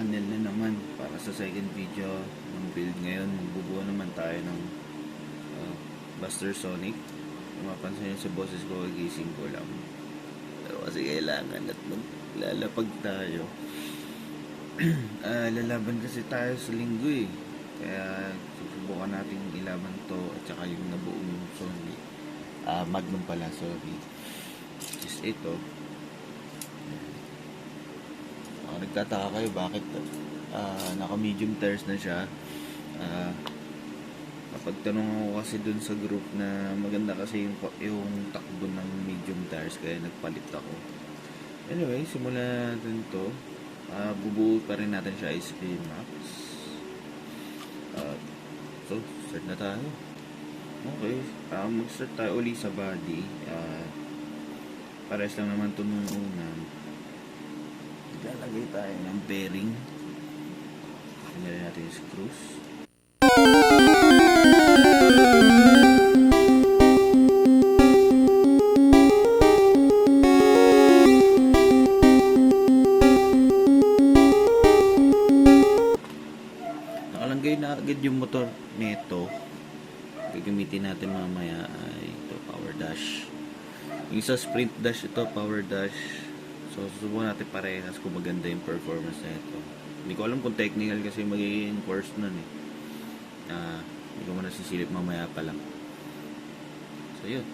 channel na naman para sa second video ng build. Ngayon magbubuo naman tayo ng Buster Sonic. Kung mapansin nyo sa boses ko, gising ko lang, pero kasi kailangan at maglalapag tayo. Lalaban kasi tayo sa linggo eh, kaya susubukan natin ilaban to at saka yung nabuong Sonic, Magnum pala, sorry, which is ito. Nagtataka kayo bakit naka medium tires na siya. Kapag tanong ako kasi dun sa group na maganda kasi yung takbo ng medium tires, kaya nagpalit ako. Anyway, simulan natin to. Bubuo pa rin natin siya SP Max. So start na tayo. Okay, mag-start tayo uli sa body. Pares lang naman to nung una. Lalagay tayo ng bearing. Tingnan natin yung screws. Nakalagay na agad yung motor neto. Gagamitin natin mamaya ay ito, power dash. Yung sa sprint dash, ito power dash. So, susubukan natin parehas kung maganda yung performance na ito. Hindi ko alam kung technical kasi magiging course nun eh. Hindi ko muna sisilip mamaya pa lang. So, yun.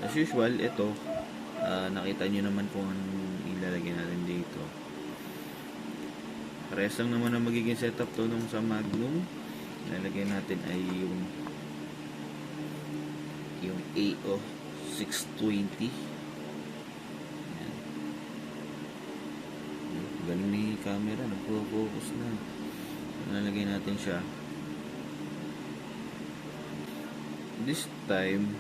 As usual, ito, nakita nyo naman kung anong ilalagay natin dito. Parehas lang naman ang magiging setup to nung sa Magnum. Ilalagay natin ay yung AO 620. Galing ni camera, nagpo-focus na. Nalagay natin siya. This time,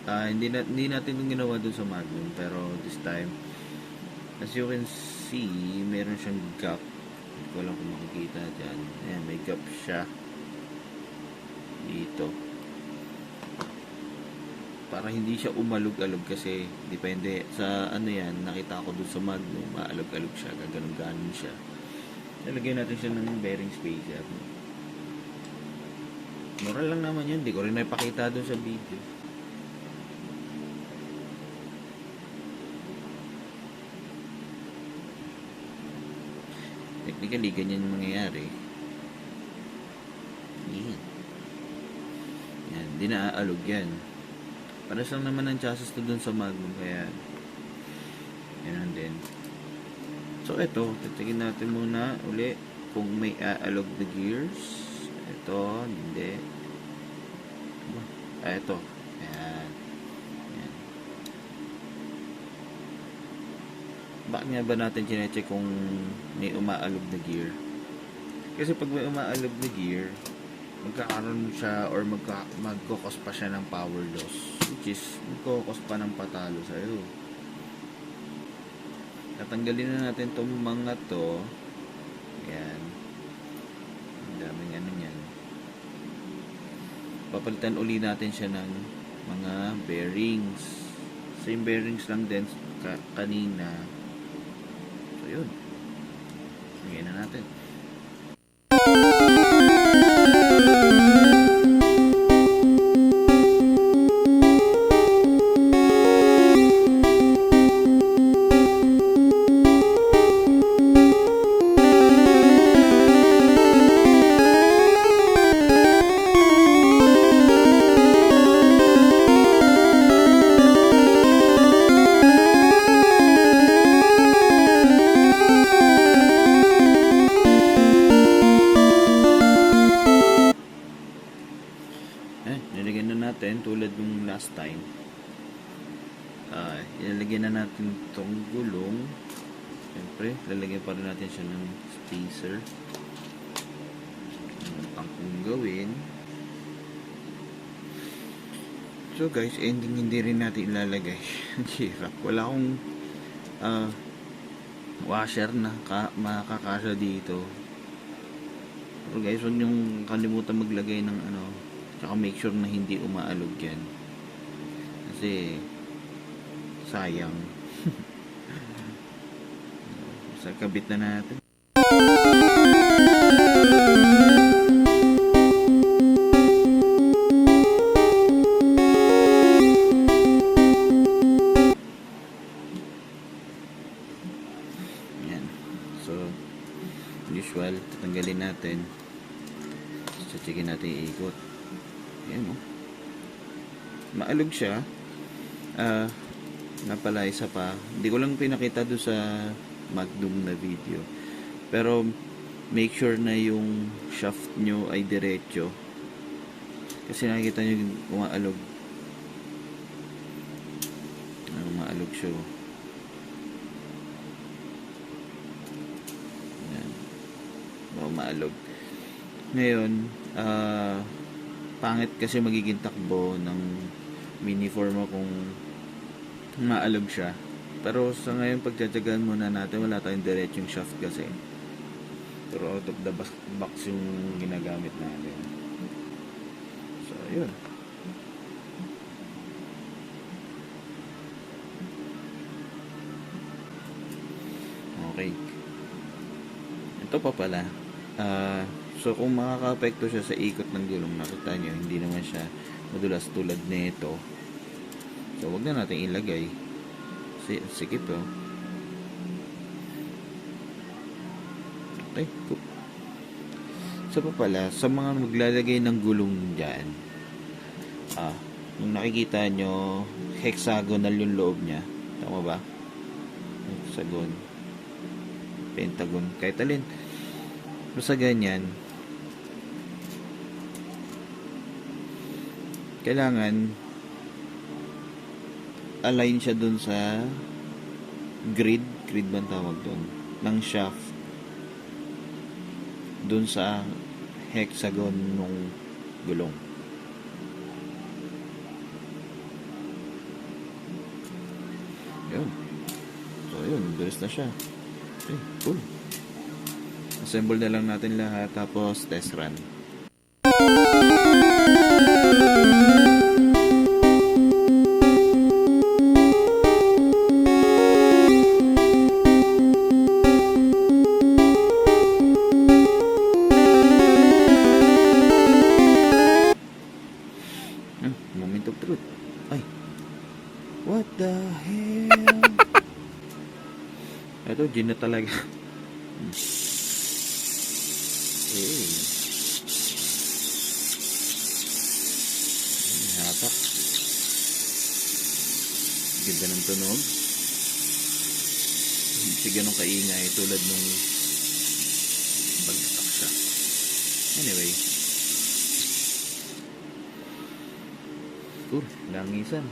hindi natin yung ginawa dun sa Magnum, pero this time, as you can see, meron siyang gap. Hindi ko alam kung makikita dyan. Ayan, may gap siya dito, para hindi siya umalog-alog, kasi depende sa ano yan, nakita ko dun sa Magnum, maalog-alog siya, gaganon-ganon siya. Nalagyan natin siya ng bearing spacer. Moral lang naman yun, di ko rin naipakita dun sa video. Technically, ganyan yung mangyayari. Yan, di naaalog yan. Paras lang naman ang chassis to dun sa Magnum, kaya yan din. So ito, titignan natin muna uli kung may aalog na gears. Ito, hindi. Ito. Ayan. Ayan. Bakit nga ba natin chinecheck kung may umaalog na gear? Kasi pag may umaalog na gear, magkakaroon siya or magkukos pa siya ng power loss, which is magkukos pa ng patalo sa'yo. Tatanggalin na natin itong mga to. Ayan. Ang daming ano yan. Papalitan uli natin siya ng mga bearings. Same bearings lang din kanina. So yun. Lagyan na natin. Nilagyan na natin tulad nung last time. Ilalagyan na natin itong gulong. Siyempre, lalagyan pa rin natin siya ng spacer. Ang kung gawin. So guys, ending hindi rin natin ilalagay. Ang hirap. Wala akong washer na makakasya dito. Pero guys, huwag niyong kalimutan maglagay ng ano, tsaka make sure na hindi umaalog yan, kasi sayang. sa kabit na natin. Yan. So, usual, tatanggalin natin. So, checkin natin yung ikot. Ayan, oh. Maalog siya. Nga pala, isa pa. Hindi ko lang pinakita doon sa Magnum na video. Pero, make sure na yung shaft nyo ay diretso. Kasi nakikita nyo yung umaalog. Umaalog siya. Ayan. Umaalog. Ngayon, pangit kasi magiging takbo ng mini forma kung maalog siya. Pero sa ngayon, pagtsatsagaan muna natin, wala tayong diretsong shaft kasi. Pero out of the box yung ginagamit natin. So, yun. Okay. Ito pa pala. So, kung makaka-apekto siya sa ikot ng gulong, nakita nyo, hindi naman siya madulas tulad nito. So, wag na natin ilagay. Sikip, oh. Okay, cool. So, pa pala, sa mga maglalagay ng gulong dyan, kung nakikita nyo, hexagonal yung loob niya. Tama ba? Hexagon. Pentagon. Kahit alin. So, sa ganyan, kailangan align siya dun sa grid ba ang tawag dun, ng shaft dun sa hexagon nung gulong. Yun. So, yun. Bilis na siya. Okay, cool. Assemble na lang natin lahat tapos test run. Moment of truth. Ay. What the hell? Ito, gin na talaga. Hey. Hatak. Ganda ng tunog. Hindi ganun kaingay tulad nung pagtak siya. Anyway. Langisan.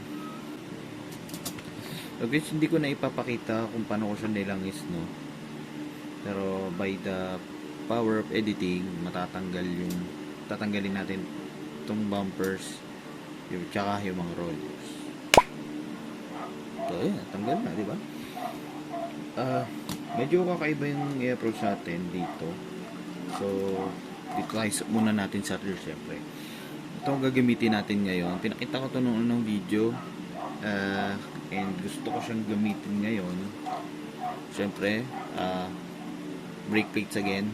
Okay, hindi ko na ipapakita kung paano ko siya nilangis, no? Pero by the power of editing, tatanggalin natin itong bumpers, tsaka yung mga rollers. So, yun, tanggal na, di ba? Medyo kakaiba yung i-approach natin dito. So, dito tayo muna natin sa rear, syempre. Ito ang gagamitin natin ngayon. Pinakita ko ito noong unang video. And gusto ko siyang gamitin ngayon. Siyempre, brake plates again.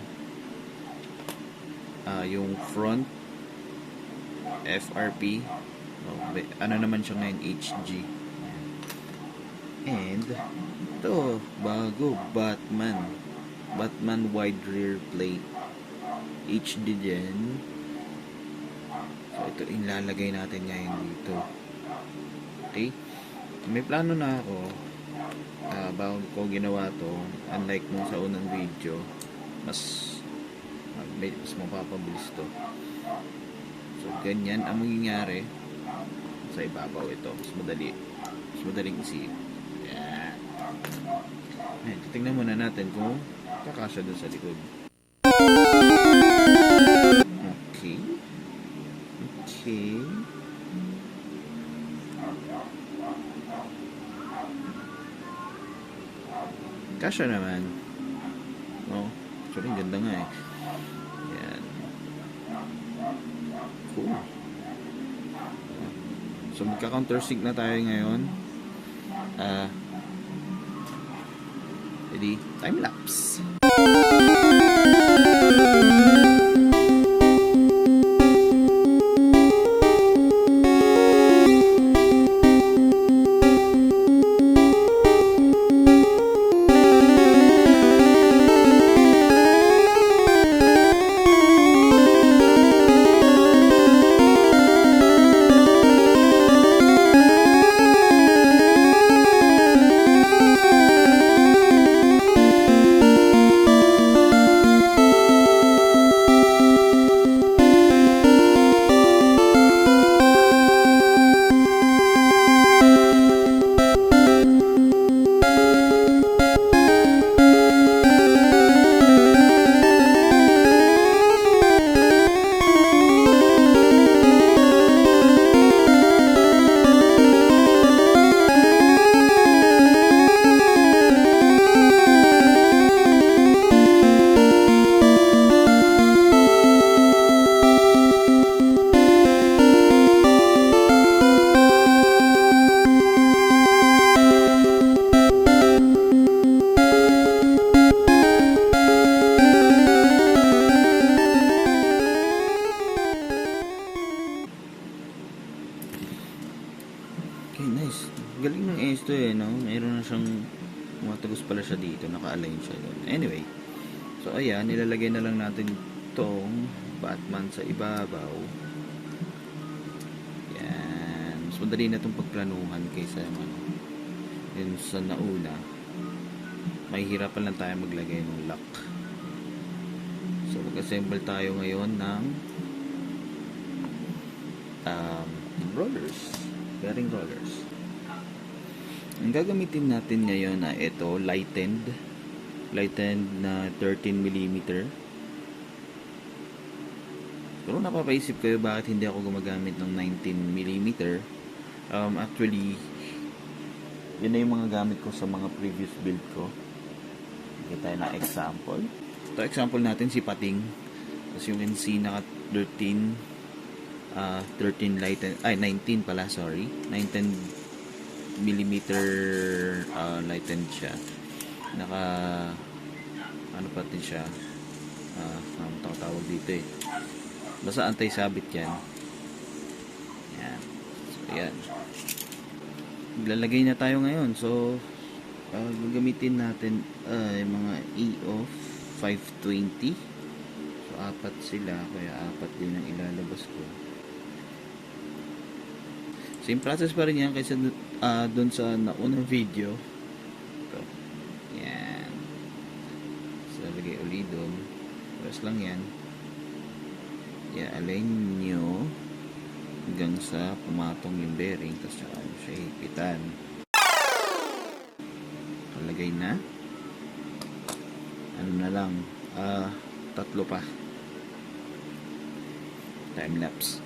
Yung front, FRP. Ano naman siya ngayon, HG. And, ito, bago, Batman wide rear plate. HD din. So, ito ilalagay natin ngayon dito. Okay? May plano na ako. Bago ko ginawa to, unlike nung sa unang video, mas mapapabilis to. So, ganyan ang mangyayari sa ibabaw ito. Mas madaling isip. Yan. Tingnan muna natin kung kakasya doon sa likod. Okay. Kasya naman. No? Actually, ganda nga eh. Yan. Cool. So, magka-countersink na tayo ngayon. the time lapse. Okay, nice. Galing ng AS to no? Mayroon na siyang matagos pala siya dito. Naka-align siya doon. Anyway. So, ayan. Nilalagay na lang natin itong Batman sa ibabaw. Yan. Mas madali na itong pagplanuhan kaysa yun sa nauna. Mahihirapan lang tayo maglagay ng lock. So, mag-assemble tayo ngayon ng rollers. Bearing rollers. Ang gagamitin natin ngayon na ito, lightened na 13mm. Pero napapaisip kayo bakit hindi ako gumagamit ng 19mm. Actually, yun na yung mga gamit ko sa mga previous build ko. Bigyan tayo na example. Ito example natin si Pating. Tapos yung NC naka 13 lightened, 19 pala, sorry. 19mm lightened siya. Naka ano pa din siya, ang tawag dito basta anti-sabit yan. Yan. So, yan. Maglalagay na tayo ngayon. So, gagamitin natin yung mga EOF 520. So, 4 sila. Kaya 4 din ang ilalabas ko. Same process pa rin yan kaysa doon sa naunang video. Ito. Yan. So, lagay ulit doon. Press lang yan. I-align nyo hanggang sa pumatong yung bearing. Tapos saka siya hipitan. Palagay na. Ano na lang. 3 pa. Time lapse.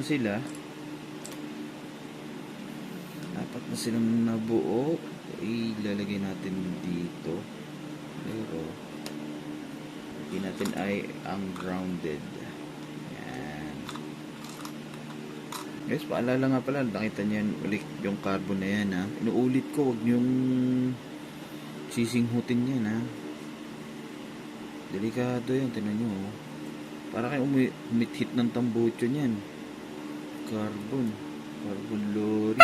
Sila 4 na silang nabuo. Ilalagay natin dito, pero hindi natin ay ungrounded. Yan guys, paalala nga pala, nakita niyo ulit yung carbon na yan ha. Inuulit ko, huwag niyong sisinghutin yan ha. Delikado yan, tinan nyo para kayo umithit ng tambucho niyan. Carbon lorry.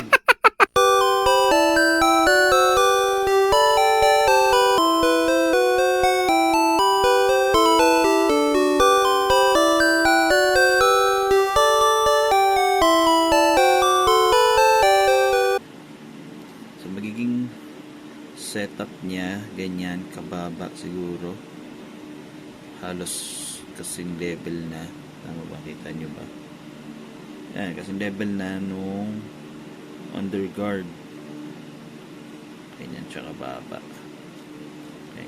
So magiging setup niya ganyan kababa siguro, halos kasing level na. Tama ba, kita nyo ba? Yan, kasi level na nung underguard. Ganyan, tsaka baba. Okay.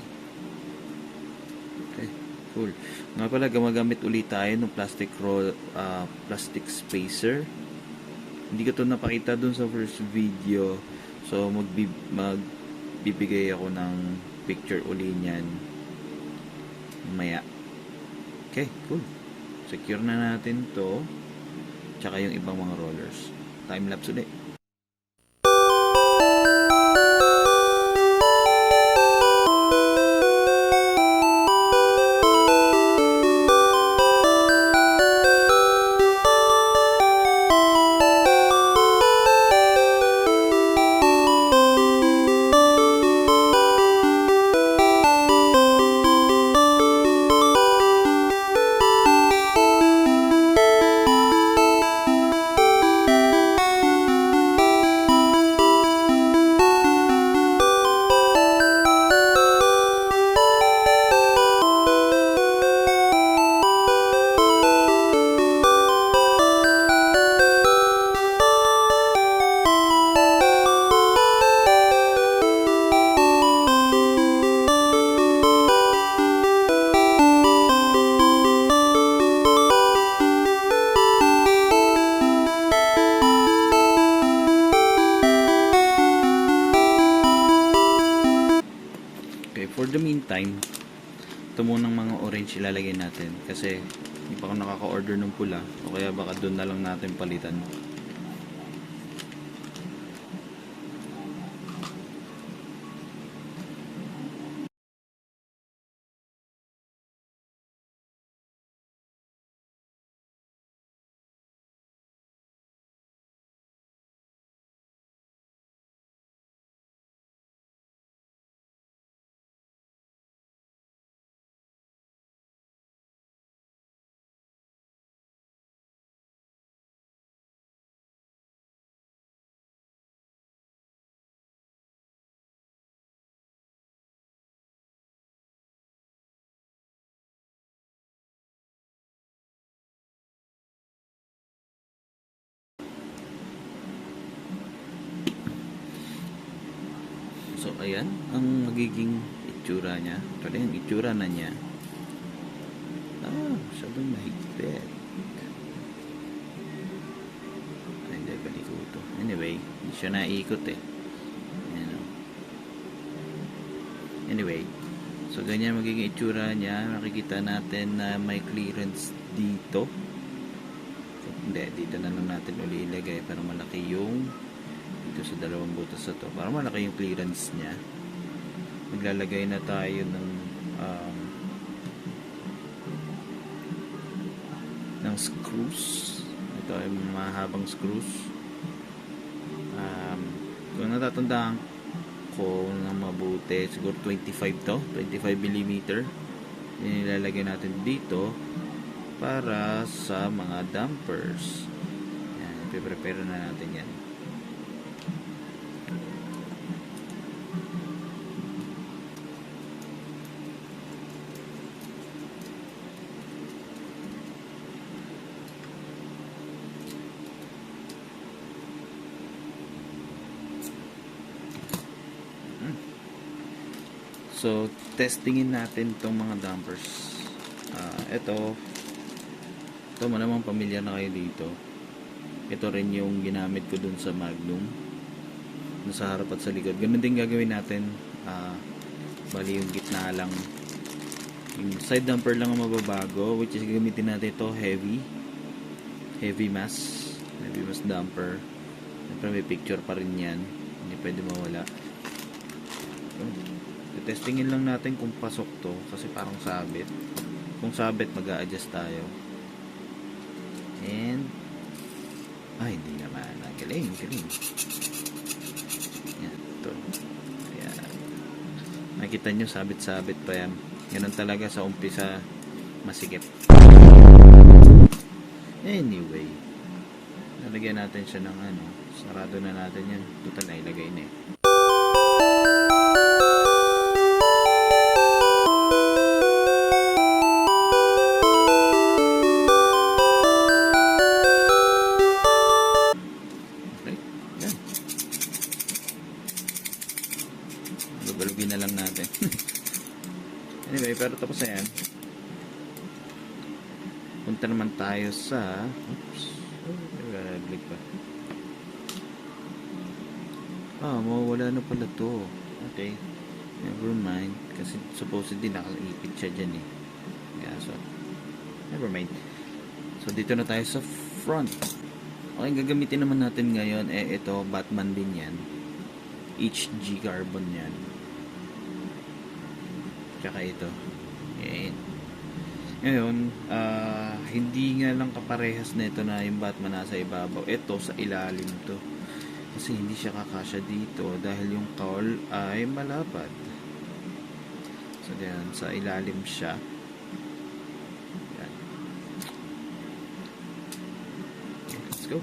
Okay, cool. Nga pala, gumagamit ulit tayo ng plastic spacer. Hindi ko to napakita dun sa first video. So, magbibigay ako ng picture uli niyan maya. Okay, cool. Secure na natin to. Tsaka yung ibang mga rollers. Time-lapse ulit. Okay, for the meantime, ito munang mga orange ilalagay natin kasi hindi pa ako nakaka-order ng pula o kaya baka doon na lang natin palitan. So, ayan ang magiging itsura niya. Actually, ang itsura na niya. Masyadong mahigpit. Ay, hindi, balik ko ito. Anyway, hindi siya naikot eh. Ayan, o. Anyway, so ganyan magiging itsura niya. Makikita natin na may clearance dito. So, hindi, dito na lang natin uli ilagay para malaki yung dito sa dalawang butas na to para malaki yung clearance niya. Maglalagay na tayo ng screws. Ito ay mahabang screws. Kung natatandaan ko ng mabuti, siguro 25 to, 25mm. Nilalagay natin dito para sa mga dampers. Yan, ipiprepare na natin yan. So, testingin natin itong mga dampers. Ito malamang pamilyar na kayo dito. Ito rin yung ginamit ko dun sa Magnum. Sa harap at sa likod. Ganun din gagawin natin. Bali yung gitna lang. Yung side damper lang ang mababago. Which is gamitin natin ito heavy mass damper. Siyempre may picture pa rin yan. Hindi pwede mawala. Testingin lang natin kung pasok to kasi parang sabit. Kung sabit, mag-a-adjust tayo. And hindi naman. Galing. Yan, ito. Ayan. Nakita nyo, sabit-sabit pa yan. Ganun talaga sa umpisa, masikip. Anyway, nalagyan natin siya ng sarado na natin yan. Total na ilagay na eh. Tapos ayan, punta naman tayo sa naglalaglag pa. Mawawala na pala to. Okay, never mind, kasi supposedly nakaipit siya dyan eh. Yeah, so never mind. So dito na tayo sa front. Okay, gagamitin naman natin ngayon ito, Batman din yan, HG carbon yan, tsaka ito. Ayan. Ngayon, hindi nga lang kaparehas na ito na yung Batman nasa ibabaw. Ito sa ilalim to. Kasi hindi siya kakasya dito dahil yung cowl ay malapad. So, yan, sa ilalim siya. Yan. Okay, let's go.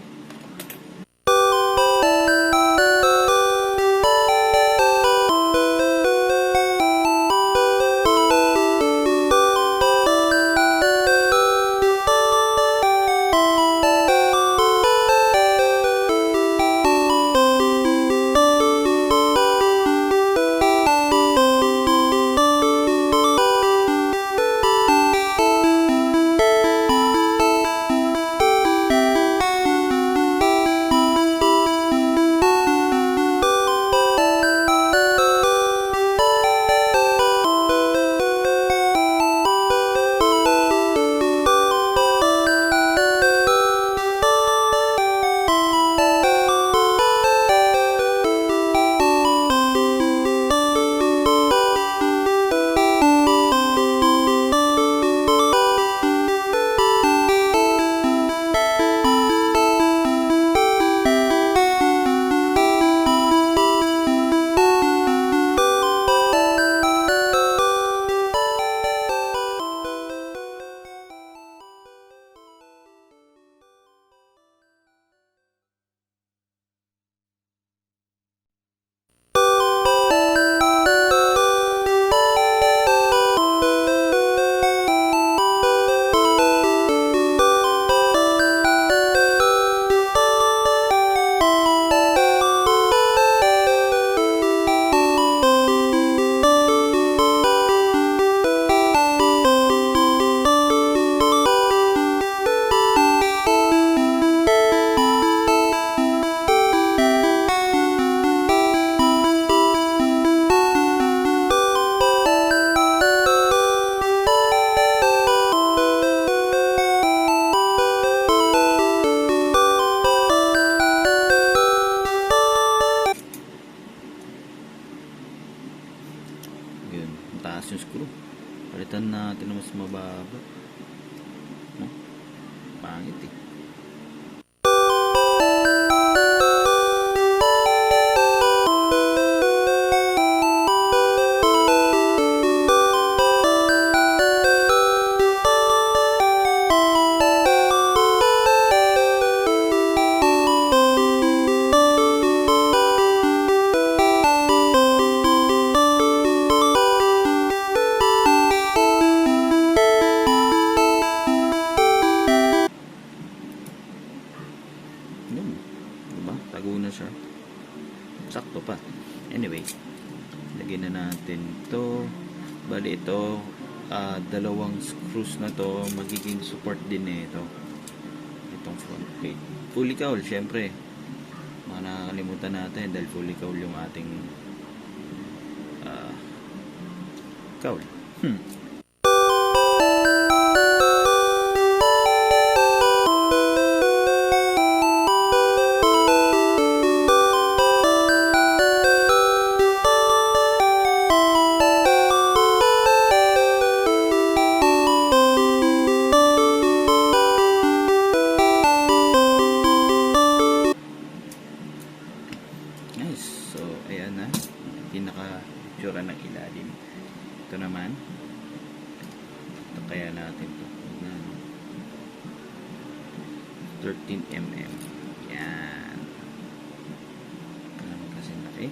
Yun, mataas yung screw. Palitan natin na mas mababa. No? Pangit eh. Yun, diba? Tago na siya. Sakto pa. Anyway, lagyan na natin to. Bali ito, dalawang screws na to magiging support din nito. Itong front plate. Fully cowl, syempre. Mga nakakalimutan natin dahil fully cowl yung ating cowl. Nice. So, ayan na. Pinaka-tsura ng ilalim. Ito naman. Ito kaya natin ito. 13mm. Yan. Ano kasi laki.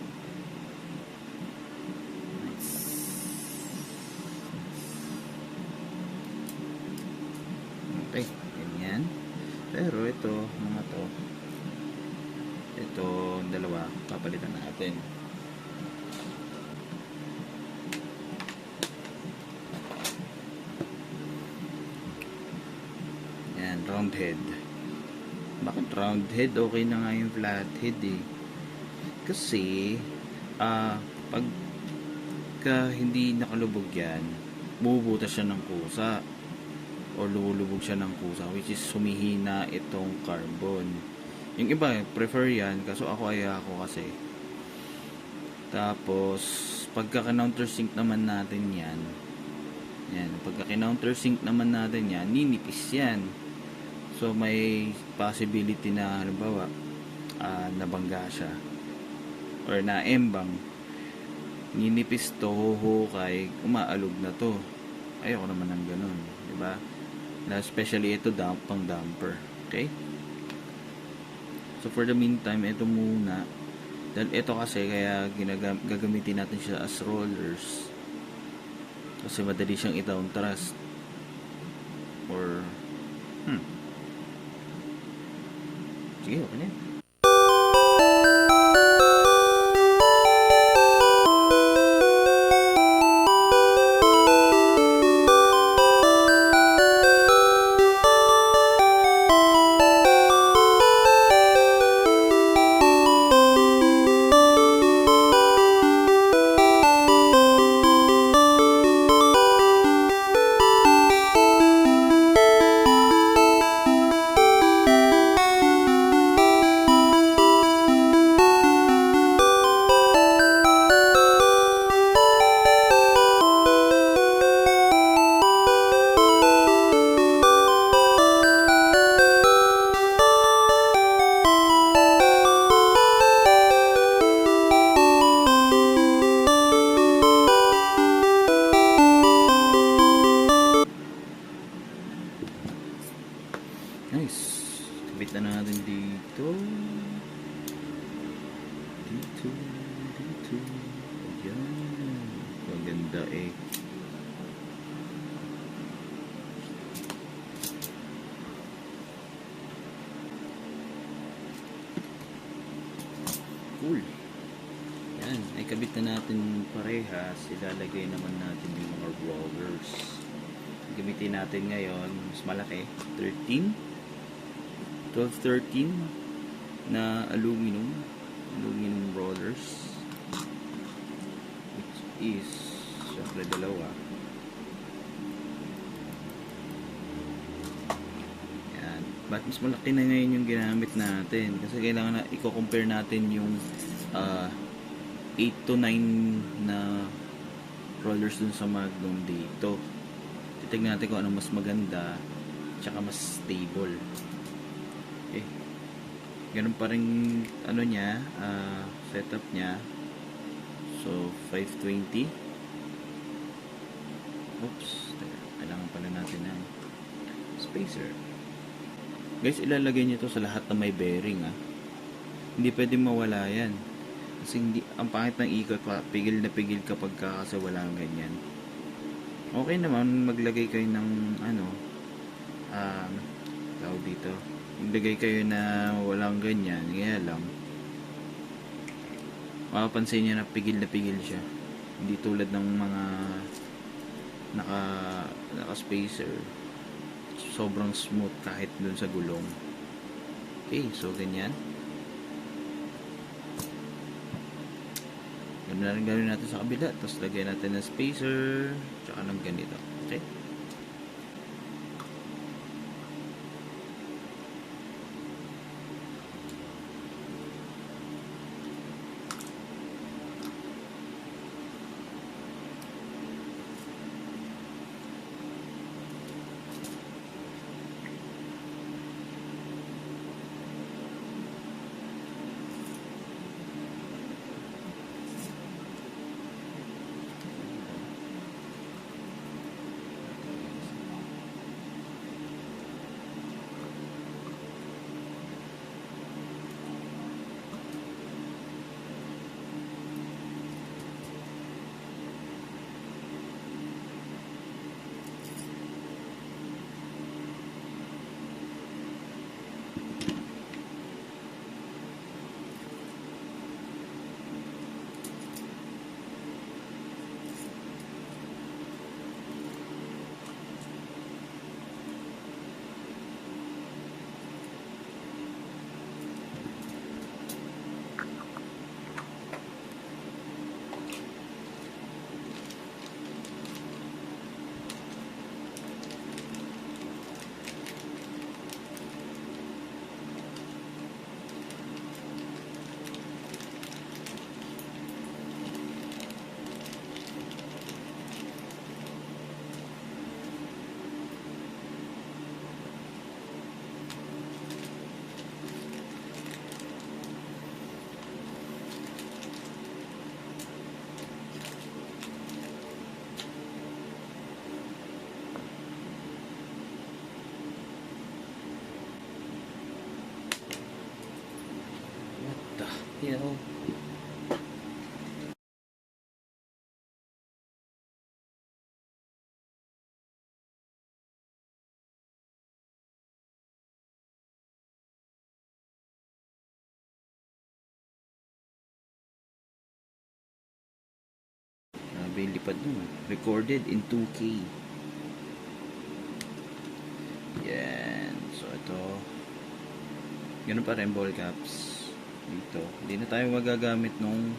Nice. Okay. Ganyan. Pero ito, mga to. Ito, dalawa, papalitan natin. Yan, round head. Bakit round head? Okay na nga yung flat head eh. Kasi, pagka hindi nakalubog yan, bubutas siya ng kusa. O lumulubog siya ng kusa, which is humihina itong carbon. Yung iba, prefer yan. Kaso ako kasi. Tapos, pagka countersink naman natin yan, pagka countersink naman natin yan, ninipis yan. So, may possibility na, halimbawa, nabangga siya. Or naembang. Ninipis to, huhukay, umaalog na to. Ayoko naman ng ganun. Diba? Na especially ito pang damper. Okay? So, for the meantime, ito muna. Dahil ito kasi, kaya gagamitin natin siya as rollers. Kasi madali siyang i-down thrust. Or, sige, okay na. Nice. Kabit na natin dito. Dito. Ayan. Maganda eh. Cool. Yan. Ay kabit na natin parehas. Ilalagay naman natin yung mga rollers. Gamitin natin ngayon. Mas malaki. 12-13 na aluminum rollers, which is syempre dalawa. Yan. But mas malaki na ngayon yung ginamit natin kasi kailangan na i-compare natin yung 8 to 9 na rollers dun sa Magnum dito. Titignan natin kung ano mas maganda tsaka mas stable. Okay. Ganun pa rin ano niya, setup niya. So 520. Oops, kailangan pala natin ng spacer. Guys, ilalagay niyo to sa lahat na may bearing Hindi pwedeng mawala yan. Kasi hindi, ang pangit ng ikot, pigil na pigil kapag kasi wala ganyan. Okay naman maglagay kayo ng tawag dito, maglagay kayo na walang ganyan, kaya lang mapapansin niya na pigil siya, hindi tulad ng mga naka spacer, sobrang smooth kahit dun sa gulong. Okay, so ganyan. Ganun na rin gawin natin sa kabila, tapos lagyan natin ng spacer tsaka ng ganito. Okay. You know, grabe yung lipad nun. Recorded in 2K. Yan. So, ito. Ganun pa rin ball caps. Dito. Hindi na tayo magagamit nung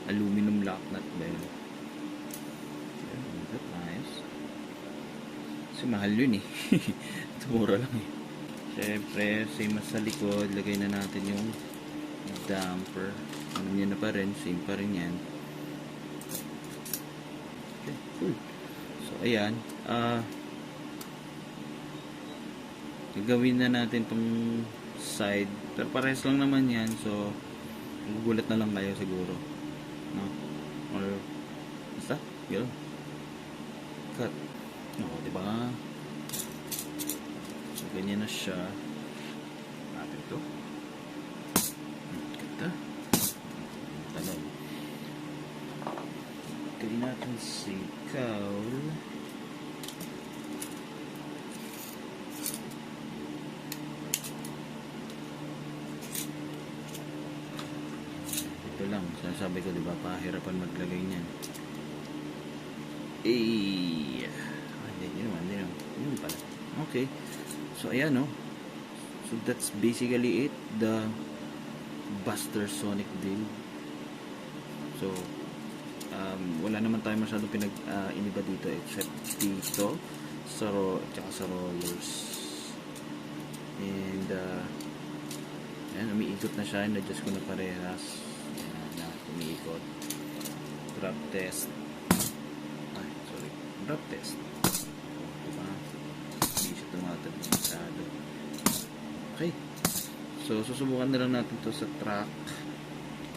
aluminum lock nut ba yun? Yan. Nice. Kasi mahal yun eh. Ito mura lang eh. Siyempre, same as sa likod. Lagay na natin yung damper. Ano nyo na pa rin. Same pa rin yan. Okay, cool. So, ayan. Gagawin na natin tong side. Pero parehas lang naman yan. So, gugulat na lang kayo siguro. No? Or, basta? Yun. Cut. No, diba? So, ganyan na siya. Natin ito. Ganda. Talon. Kaya natin si cowl. Ito lang. Sinasabi ko, diba? Pahirapan maglagay niyan. Eh. Hindi naman. Yun pala. Okay. So, ayan, no? So, that's basically it. The Buster Sonic build. So, wala naman tayo masyadong iniba dito except dito sa tsaka sa rollers. And, ayan, umiikot na siya. Na-adjust ko na parehas. Ayan, na umiikot. Drop test. Ay, sorry. Drop test. Diba? Hindi siya tumatag masyado. Okay. So, susubukan na lang natin to sa track.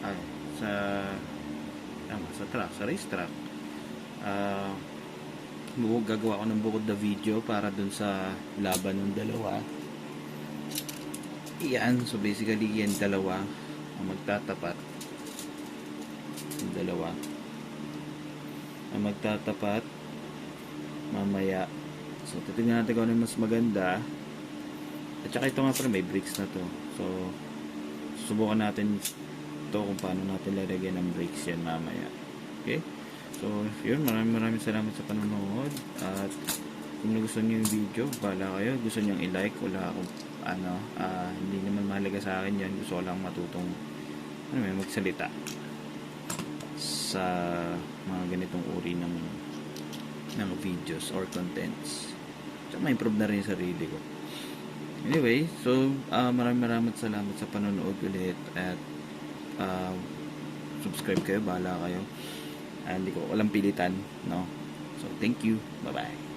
Ay, sa track, sa race track. Gagawa ko ng bukod na video para dun sa laban ng dalawa. Yan, so basically yan dalawa ang magtatapat. Yung dalawa ang magtatapat mamaya. So, titignan natin kung ano mas maganda. At saka ito nga pa may brakes na to. So, susubukan natin ito kung paano natin lalagyan ng brakes yan mamaya. Okay? So, yun. Maraming salamat sa panonood. At kung nagustuhan nyo yung video, bahala kayo. Gusto nyo i-like. Wala akong hindi naman mahalaga sa akin yan. Gusto ko lang matutong magsalita sa mga ganitong uri ng videos or contents. So, ma-improve na rin yung sarili ko. Anyway, so maraming salamat sa panonood ulit at subscribe kayo, bahala kayo. Hindi ko walang pilitan, no? So, thank you. Bye-bye.